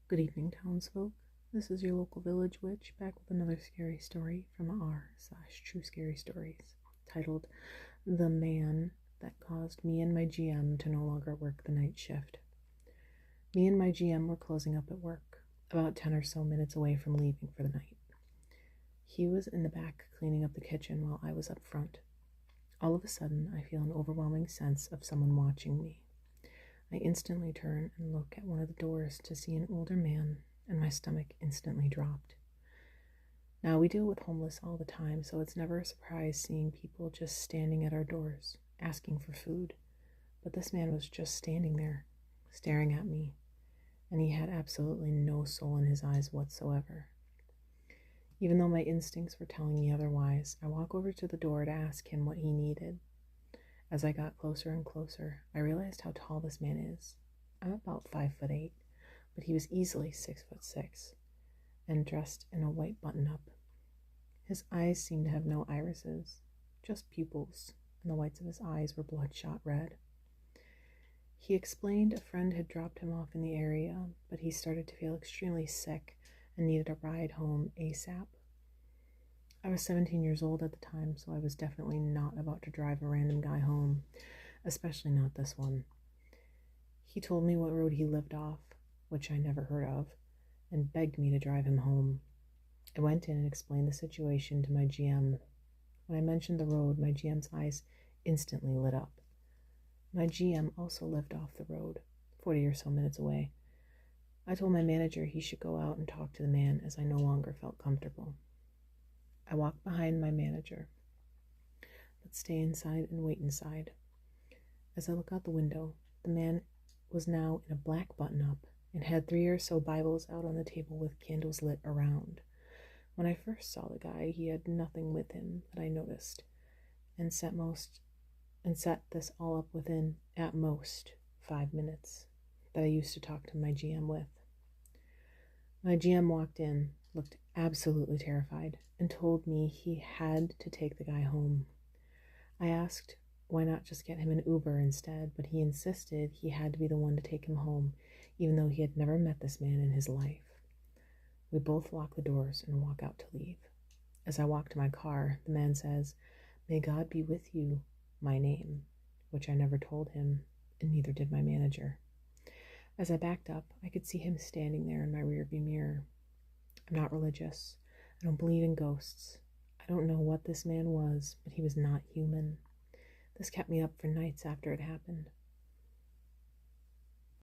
Good evening, townsfolk. This is your local village witch back with another scary story from r/true scary stories, titled The Man That Caused Me and My GM to No Longer Work the Night Shift. Me and my GM were closing up at work, about 10 or so minutes away from leaving for the night. He was in the back cleaning up the kitchen while I was up front. All of a sudden, I feel an overwhelming sense of someone watching me. I instantly turn and look at one of the doors to see an older man, and my stomach instantly dropped. Now, we deal with homeless all the time, so it's never a surprise seeing people just standing at our doors, asking for food. But this man was just standing there, staring at me, and he had absolutely no soul in his eyes whatsoever. Even though my instincts were telling me otherwise, I walk over to the door to ask him what he needed. As I got closer and closer, I realized how tall this man is. I'm about 5'8", but he was easily 6'6", and dressed in a white button-up. His eyes seemed to have no irises, just pupils, and the whites of his eyes were bloodshot red. He explained a friend had dropped him off in the area, but he started to feel extremely sick and needed a ride home ASAP. I was 17 years old at the time, so I was definitely not about to drive a random guy home, especially not this one. He told me what road he lived off, which I never heard of, and begged me to drive him home. I went in and explained the situation to my GM. When I mentioned the road, my GM's eyes instantly lit up. My GM also lived off the road, 40 or so minutes away. I told my manager he should go out and talk to the man, as I no longer felt comfortable. I walk behind my manager, but stay inside and wait inside. As I look out the window, the man was now in a black button-up and had 3 or so Bibles out on the table with candles lit around. When I first saw the guy, he had nothing with him that I noticed, and set this all up within, at most, 5 minutes that I used to talk to my GM with. My GM walked in, looked absolutely terrified, and told me he had to take the guy home. I asked why not just get him an Uber instead, but he insisted he had to be the one to take him home, even though he had never met this man in his life. We both lock the doors and walk out to leave. As I walk to my car, the man says, "May God be with you," my name, which I never told him, and neither did my manager. As I backed up, I could see him standing there in my rearview mirror. I'm not religious. I don't believe in ghosts. I don't know what this man was, but he was not human. This kept me up for nights after it happened.